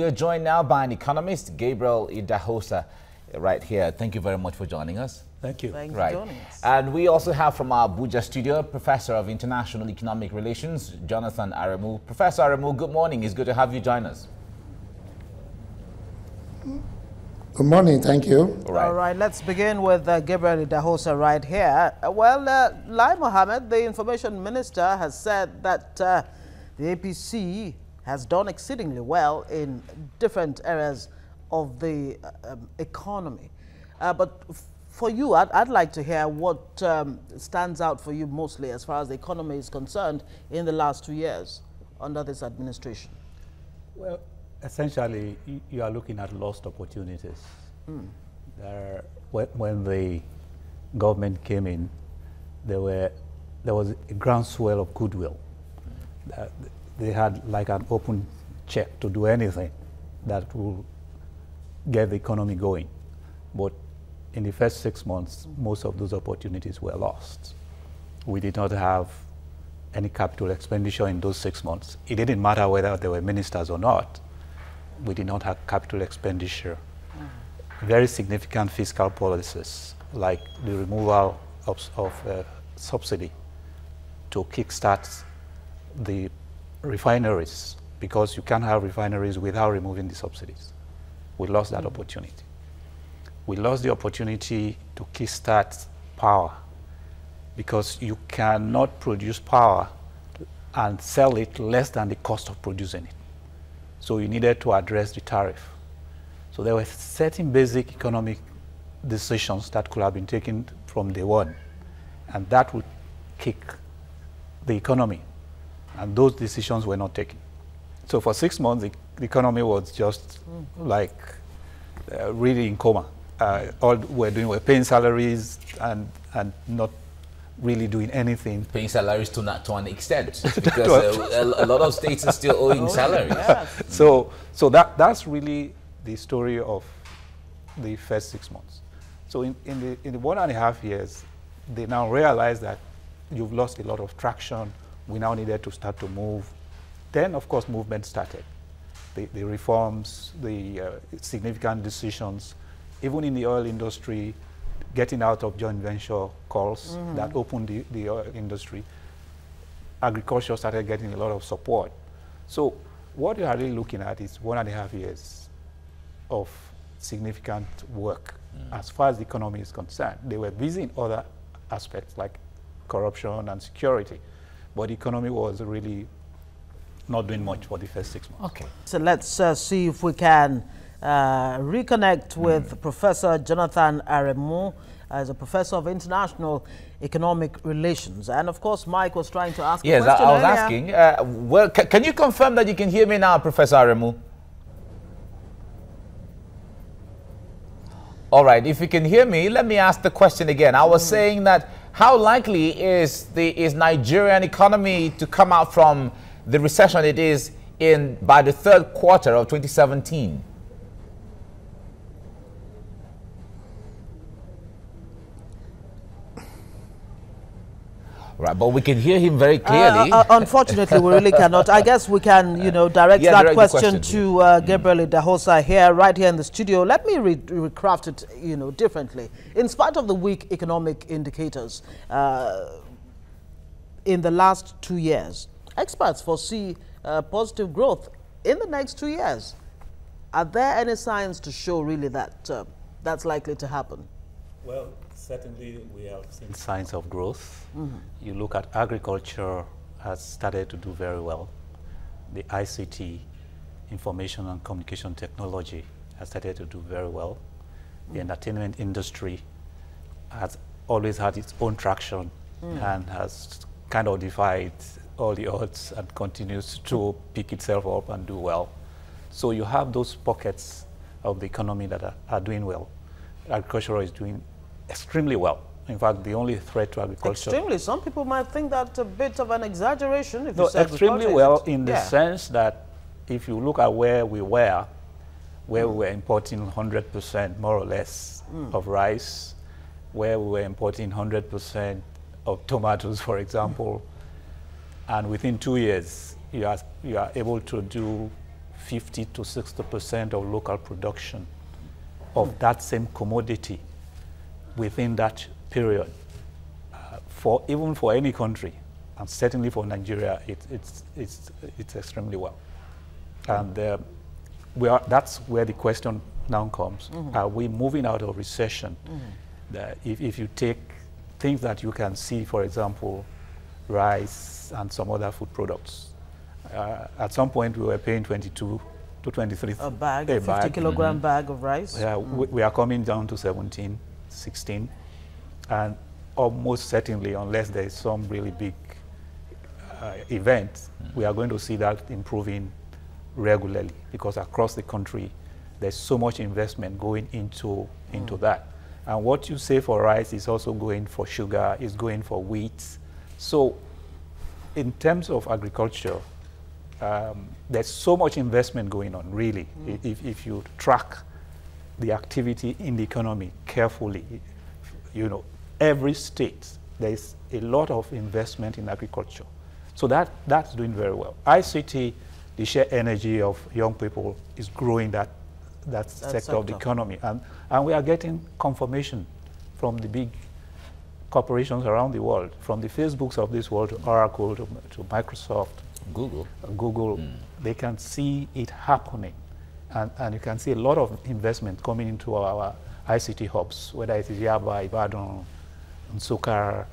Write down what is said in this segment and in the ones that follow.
we are joined now by an economist, Gabriel Idahosa, right here. Thank you very much for joining us. Thank you. Thanks for joining us. And we also have from our Abuja studio, Professor of International Economic Relations, Jonathan Aremu. Professor Aremu, good morning. It's good to have you join us. Good morning, thank you. All right, let's begin with Gabriel Idahosa right here. Lai Mohammed, the information minister, has said that the APC has done exceedingly well in different areas of the economy. But for you, I'd like to hear what stands out for you mostly as far as the economy is concerned in the last 2 years under this administration. Well, essentially, you are looking at lost opportunities. When the government came in, there was a groundswell of goodwill. They had like an open check to do anything that will get the economy going. But in the first 6 months, most of those opportunities were lost. We did not have any capital expenditure in those 6 months. It didn't matter whether they were ministers or not. We did not have capital expenditure. Very significant fiscal policies, like the removal of subsidy to kickstart the refineries, because you can't have refineries without removing the subsidies. We lost that opportunity. We lost the opportunity to kickstart power, because you cannot produce power and sell it less than the cost of producing it. So you needed to address the tariff. So there were certain basic economic decisions that could have been taken from day one, and that would kick the economy. And those decisions were not taken. So for 6 months, the economy was just like really in coma. All we're doing were paying salaries and not really doing anything. Paying salaries to an extent, because a lot of states are still owing salaries. Yes. So that's really the story of the first 6 months. So in the 1.5 years, they now realize that you've lost a lot of traction. We now needed to start to move. Then, of course, movement started. The reforms, the significant decisions, even in the oil industry, getting out of joint venture calls that opened the oil industry. Agriculture started getting a lot of support. So what you are really looking at is 1.5 years of significant work as far as the economy is concerned. They were busy in other aspects like corruption and security, but the economy was really not doing much for the first 6 months. Okay. So let's see if we can reconnect with Professor Jonathan Aremu as a professor of international economic relations. And of course, Mike was trying to ask a question I was earlier. asking, can you confirm that you can hear me now, Professor Aremu? All right, if you can hear me, let me ask the question again. I was saying that how likely is Nigerian economy to come out from the recession it is in by the third quarter of 2017? Right, but we can hear him very clearly. Unfortunately, we really cannot. I guess we can, direct that question to Gabriel Idahosa here, right here in the studio. Let me recraft it, differently. In spite of the weak economic indicators in the last 2 years, experts foresee positive growth in the next 2 years. Are there any signs to show really that that's likely to happen? Well, certainly we have seen signs of growth. You look at agriculture has started to do very well. The ICT, information and communication technology, has started to do very well. The entertainment industry has always had its own traction and has kind of defied all the odds and continues to pick itself up and do well. So you have those pockets of the economy that are doing well. Agriculture is doing extremely well. In fact, the only threat to agriculture... Extremely? Some people might think that's a bit of an exaggeration. If no, you say extremely well in the sense that if you look at where we were importing 100% more or less of rice, where we were importing 100% of tomatoes, for example, and within 2 years, you are able to do 50 to 60% of local production of that same commodity within that period. Even for any country, and certainly for Nigeria, it's extremely well. And that's where the question now comes. Are we moving out of recession? If you take things that you can see, for example, rice and some other food products, at some point we were paying 22 to 23 a bag, a 50-kilogram bag of rice. Yeah, we are coming down to 17, 16, and almost certainly, unless there is some really big event, we are going to see that improving regularly, because across the country there's so much investment going into that. And what you say for rice is also going for sugar, is going for wheat. So in terms of agriculture, there's so much investment going on, really. If you track the activity in the economy carefully, you know, every state, there's a lot of investment in agriculture. So that's doing very well. ICT, the sheer energy of young people, is growing that sector of the economy. And we are getting confirmation from the big corporations around the world, from the Facebooks of this world to Oracle to Microsoft, Google. They can see it happening. And you can see a lot of investment coming into our ICT hubs, whether it is Yaba, Ibadan, Nsukka,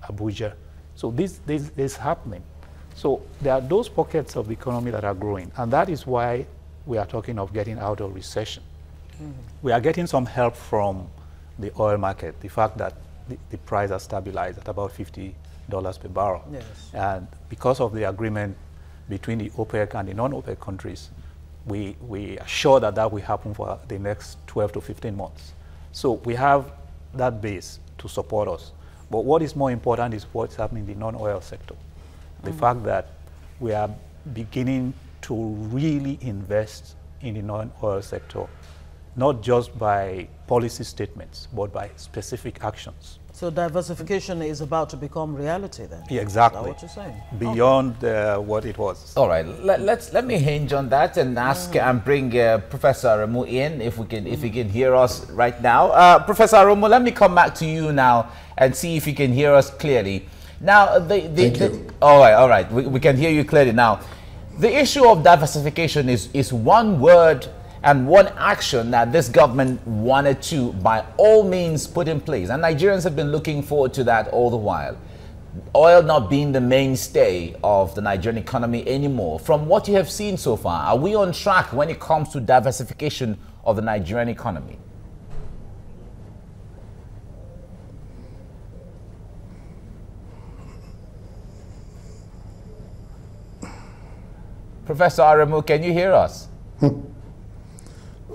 Abuja. So this is happening. So there are those pockets of the economy that are growing, and that is why we are talking of getting out of recession. We are getting some help from the oil market, the fact that the price has stabilized at about $50 per barrel. Yes. And because of the agreement between the OPEC and the non-OPEC countries, we are sure that will happen for the next 12 to 15 months. So we have that base to support us. But what is more important is what's happening in the non-oil sector. The fact that we are beginning to really invest in the non-oil sector, not just by policy statements, but by specific actions. So diversification is about to become reality then? Yeah, exactly. Is that what you're saying? Beyond what it was. All right, let me hinge on that and ask and bring Professor Aremu in, if he can hear us right now. Professor Aremu, let me come back to you now and see if you can hear us clearly. Now, all right, we can hear you clearly now. The issue of diversification is one word and one action that this government wanted to, by all means, put in place. And Nigerians have been looking forward to that all the while. Oil not being the mainstay of the Nigerian economy anymore. From what you have seen so far, are we on track when it comes to diversification of the Nigerian economy? Professor Aremu, can you hear us?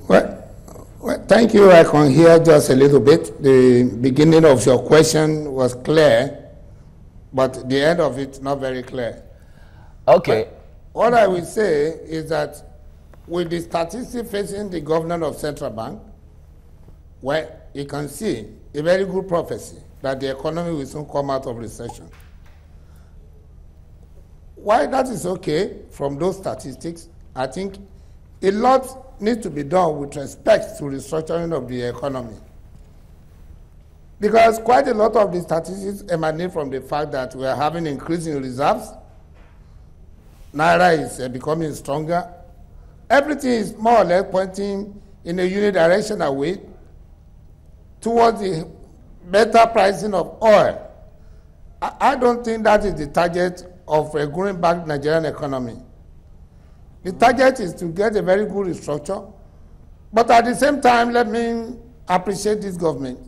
Well, thank you. I can hear just a little bit. The beginning of your question was clear, but the end of it not very clear. Okay. What I will say is that with the statistics facing the governor of Central Bank, well, you can see a very good prophecy that the economy will soon come out of recession. Why that is okay from those statistics, I think a lot needs to be done with respect to restructuring of the economy. Because quite a lot of the statistics emanate from the fact that we are having increasing reserves. Naira is becoming stronger. Everything is more or less pointing in a unidirectional way towards the better pricing of oil. I don't think that is the target of a growing back Nigerian economy. The target is to get a very good restructure, but at the same time, let me appreciate this government,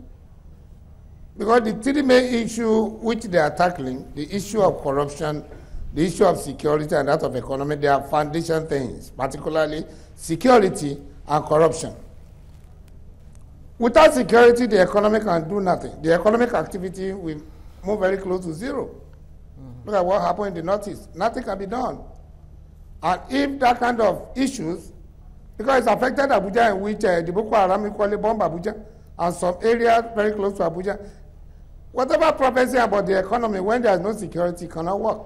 because the three main issues which they are tackling, the issue of corruption, the issue of security, and that of economy, they are foundation things, particularly security and corruption. Without security, the economy can do nothing. The economic activity will move very close to zero. Look at what happened in the Northeast. Nothing can be done. And if that kind of issues, because it's affected Abuja, in which the Boko Haram equally bomb Abuja, and some areas very close to Abuja, whatever prophecy about the economy, when there is no security, cannot work.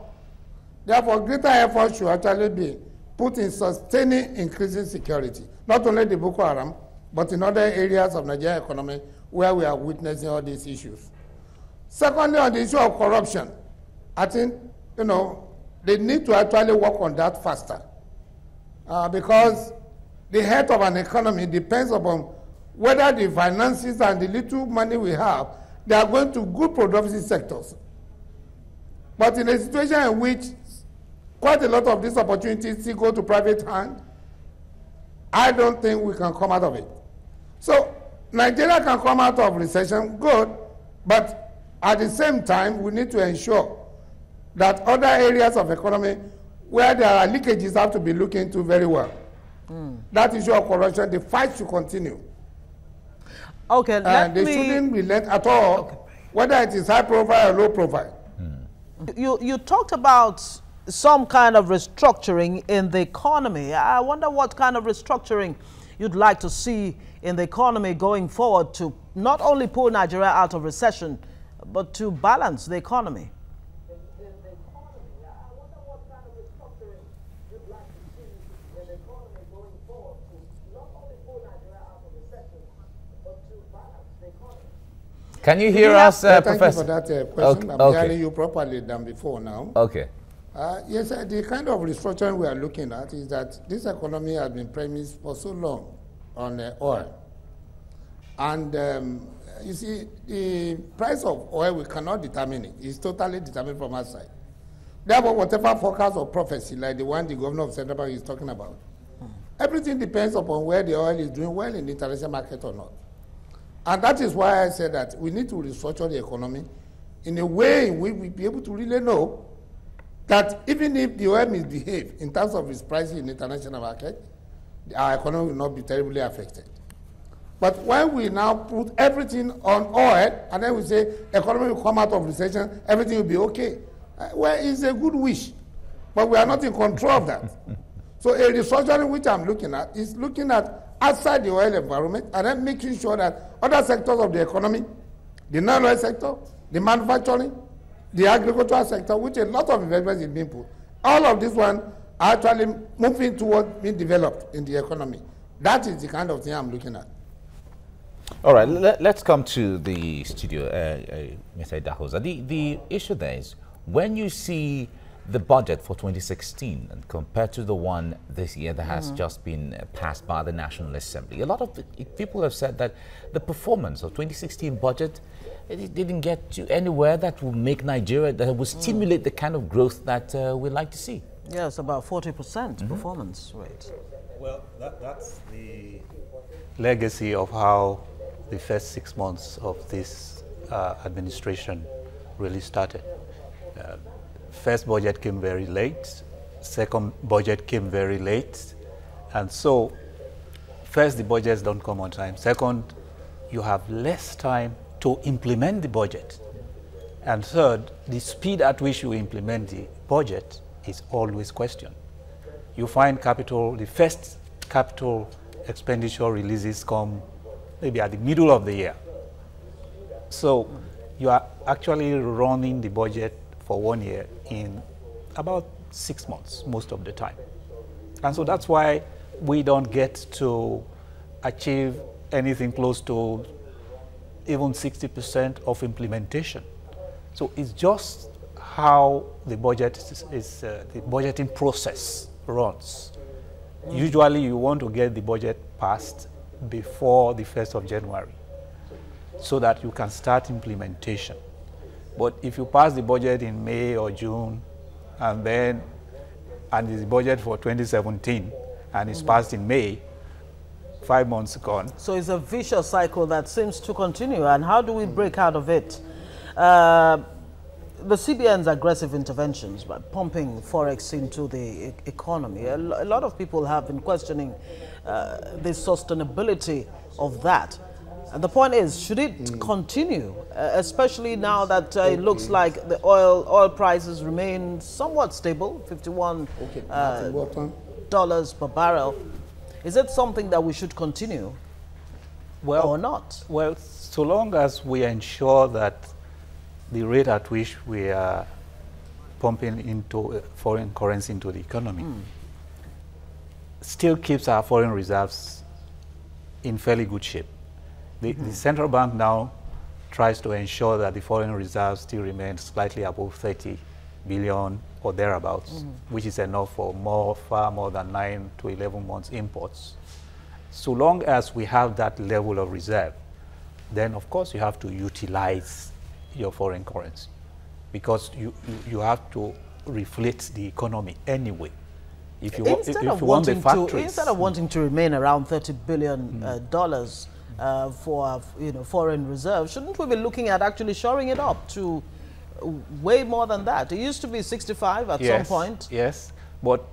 Therefore, greater effort should actually be put in sustaining increasing security, not only the Boko Haram, but in other areas of Nigerian economy where we are witnessing all these issues. Secondly, on the issue of corruption, I think, they need to actually work on that faster because the health of an economy depends upon whether the finances and the little money we have, they are going to good productive sectors. But in a situation in which quite a lot of these opportunities still go to private hand, I don't think we can come out of it. So Nigeria can come out of recession, good, but at the same time, we need to ensure that other areas of economy where there are leakages have to be looked into very well. That issue of corruption, the fight should continue. Okay, they shouldn't be let at all, whether it is high profile or low profile. You talked about some kind of restructuring in the economy. I wonder what kind of restructuring you'd like to see in the economy going forward to not only pull Nigeria out of recession, but to balance the economy. Can you hear us, Professor? Thank you for that question. I'm hearing you properly than before now. Okay. Yes, the kind of restructuring we are looking at is that this economy has been premised for so long on oil. And you see, the price of oil, we cannot determine it. It's totally determined from outside. Therefore, whatever forecast or prophecy, like the one the governor of Central Bank is talking about, everything depends upon where the oil is doing well in the international market or not. And that is why I said that we need to restructure the economy in a way in which we'll be able to really know that even if the oil misbehave in terms of its pricing in the international market, our economy will not be terribly affected. But when we now put everything on oil, and then we say economy will come out of recession, everything will be okay. Well, it's a good wish, but we are not in control of that. So a restructuring which I'm looking at is looking at outside the oil environment and then making sure that other sectors of the economy, the non-oil sector, the manufacturing, the agricultural sector, which a lot of investments is being put, all of this one are actually moving towards being developed in the economy. That is the kind of thing I'm looking at. All right, let's come to the studio, Mr. Idahosa. The issue there is when you see the budget for 2016 and compared to the one this year that has just been passed by the National Assembly, a lot of people have said that the performance of 2016 budget, it didn't get to anywhere that will make Nigeria, that will stimulate the kind of growth that we'd like to see. Yes, about 40% performance rate. Well, that's the legacy of how the first 6 months of this administration really started. First budget came very late, second budget came very late, and so first the budgets don't come on time, second you have less time to implement the budget, and third the speed at which you implement the budget is always questioned. You find the first capital expenditure releases come maybe at the middle of the year, so you are actually running the budget for 1 year in about 6 months most of the time. And so that's why we don't get to achieve anything close to even 60% of implementation. So it's just how the budget the budgeting process runs. Usually you want to get the budget passed before the 1st of January so that you can start implementation. But if you pass the budget in May or June, and it's the budget for 2017, and it's passed in May, 5 months gone. So it's a vicious cycle that seems to continue. And how do we break out of it? The CBN's aggressive interventions by pumping forex into the economy. A lot of people have been questioning the sustainability of that. And the point is, should it continue, especially now that it looks like the oil prices remain somewhat stable, $51 per barrel? Is it something that we should continue or not? Well, so long as we ensure that the rate at which we are pumping into foreign currency into the economy still keeps our foreign reserves in fairly good shape. The central bank now tries to ensure that the foreign reserves still remain slightly above 30 billion or thereabouts, which is enough for far more than 9 to 11 months imports. So long as we have that level of reserve, then of course you have to utilize your foreign currency, because you have to reflate the economy anyway. If you want the factories, instead of wanting to remain around $30 billion dollars for foreign reserves, shouldn't we be looking at actually shoring it up to way more than that? It used to be 65 at some point. Yes, but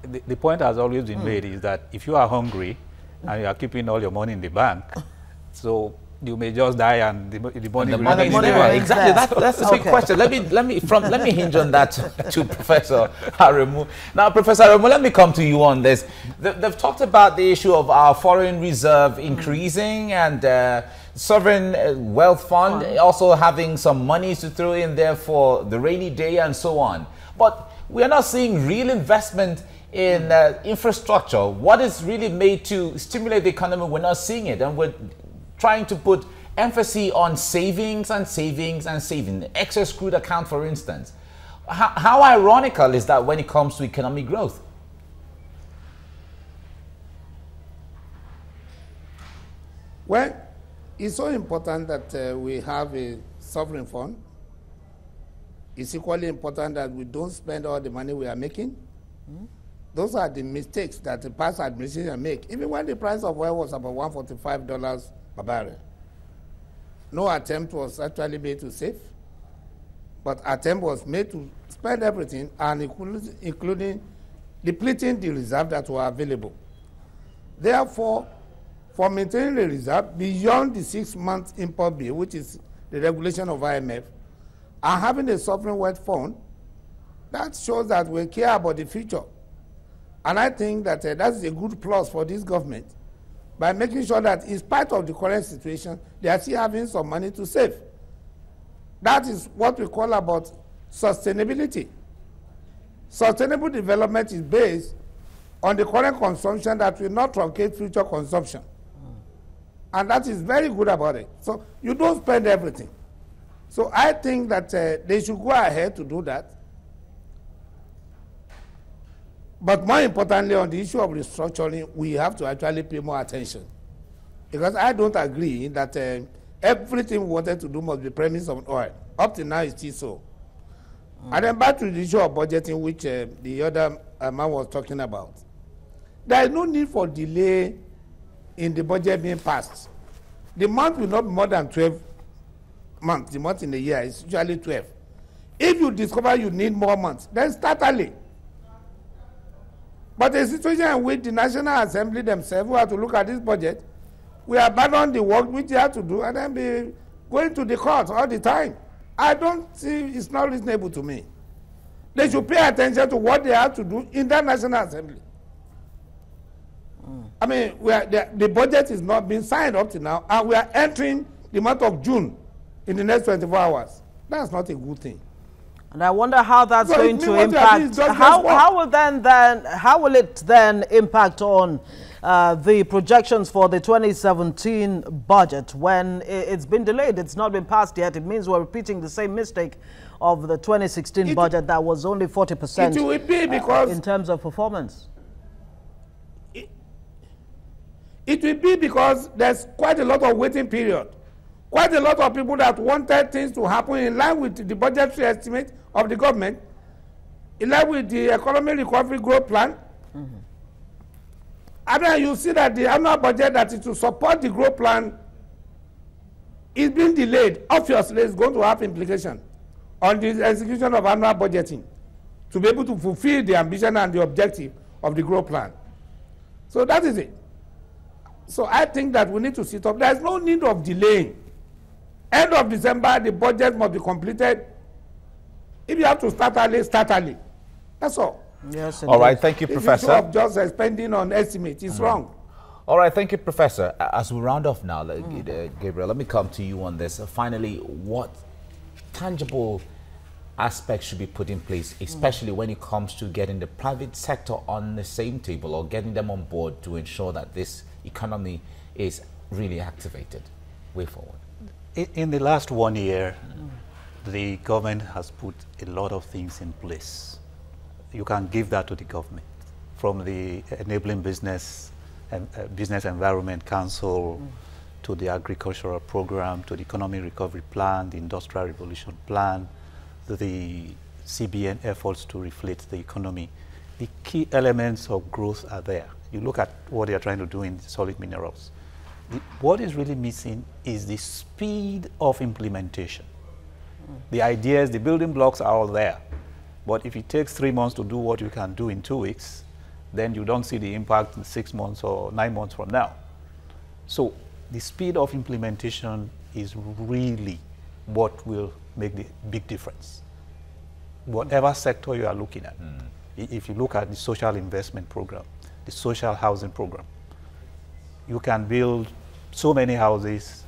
the point has always been made is that if you are hungry and you are keeping all your money in the bank, so you may just die and the money will remain there. Exactly, that's a big question. Let me hinge on that to Professor Aremu. Now, Professor Aremu, let me come to you on this. They've talked about the issue of our foreign reserve increasing and sovereign wealth fund also having some money to throw in there for the rainy day and so on. But we are not seeing real investment in infrastructure. What is really made to stimulate the economy? We're not seeing it, and we're trying to put emphasis on savings and savings and saving. Excess crude account, for instance. How ironical is that when it comes to economic growth? Well, it's so important that we have a sovereign fund. It's equally important that we don't spend all the money we are making. Those are the mistakes that the past administration make. Even when the price of oil was about $145 per barrel, no attempt was actually made to save, but attempt was made to spend everything, and including depleting the reserve that were available. Therefore, for maintaining the reserve beyond the 6-month import bill, which is the regulation of IMF, and having a sovereign wealth fund, that shows that we care about the future. And I think that that's a good plus for this government, by making sure that in spite of the current situation, they are still having some money to save. That is what we call about sustainability. Sustainable development is based on the current consumption that will not truncate future consumption. And that is very good about it. So you don't spend everything. So I think that they should go ahead to do that. But more importantly, on the issue of restructuring, we have to actually pay more attention. Because I don't agree that everything we wanted to do must be premised on oil. Up to now, it's still so. And then back to the issue of budgeting, which the other man was talking about. There is no need for delay in the budget being passed. The month will not be more than 12 months. The month in the year is usually 12. If you discover you need more months, then start early. But the situation in which the National Assembly themselves who have to look at this budget, we abandon the work which they have to do and then be going to the courts all the time. I don't see, it's not reasonable to me. They should pay attention to what they have to do in that National Assembly. I mean, the budget is not being signed up to now, and we are entering the month of June in the next 24 hours. That's not a good thing. And I wonder how that's going to impact. How will it then impact on the projections for the 2017 budget when it's been delayed? It's not been passed yet. It means we're repeating the same mistake of the 2016 budget that was only 40% it will be because in terms of performance. It will be because there's quite a lot of waiting period. Quite a lot of people that wanted things to happen in line with the budgetary estimate of the government, in line with the economic recovery growth plan. And then you see that the annual budget that is to support the growth plan is being delayed. Obviously, it's going to have implication on the execution of annual budgeting to be able to fulfill the ambition and the objective of the growth plan. So that is it. So I think that we need to sit up. There's no need of delaying. End of December, the budget must be completed. If you have to start early, start early. That's all. Yes. All right, thank you, Professor. The issue of just spending on estimates is wrong. All right, thank you, Professor. As we round off now, Gabriel, let me come to you on this. Finally, what tangible aspects should be put in place, especially when it comes to getting the private sector on the same table or getting them on board to ensure that this economy is really activated way forward? In the last 1 year, the government has put a lot of things in place. You can give that to the government, from the Enabling Business and Business Environment Council to the Agricultural Program, to the Economic Recovery Plan, the Industrial Revolution Plan, the CBN efforts to reflate the economy. The key elements of growth are there. You look at what they are trying to do in solid minerals. What is really missing is the speed of implementation. The ideas, the building blocks are all there. But if it takes 3 months to do what you can do in 2 weeks, then you don't see the impact in 6 months or 9 months from now. So the speed of implementation is really what will make the big difference. Whatever sector you are looking at, if you look at the social investment program, the social housing program, you can build so many houses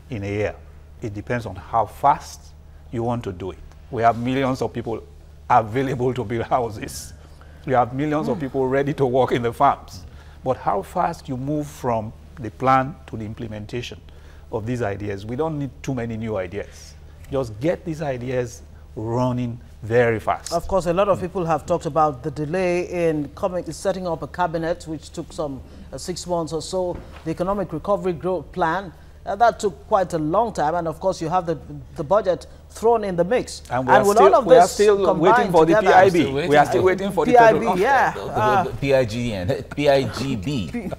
in a year. It depends on how fast you want to do it. We have millions of people available to build houses. We have millions of people ready to work in the farms. But how fast you move from the plan to the implementation of these ideas, we don't need too many new ideas. Just get these ideas running very fast. Of course, a lot of people have talked about the delay in setting up a cabinet, which took some 6 months or so. The Economic Recovery Growth Plan, that took quite a long time. And of course, you have the budget thrown in the mix. And we are still waiting for the PIB. We are still waiting for the PIB, yeah. PIGB.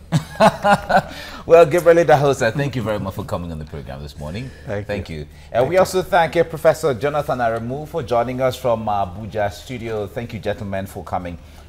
Well, Gabriel Dahosa, thank you very much for coming on the program this morning. Thank you. And we also thank Professor Jonathan Aremu for joining us from Abuja studio. Thank you, gentlemen, for coming.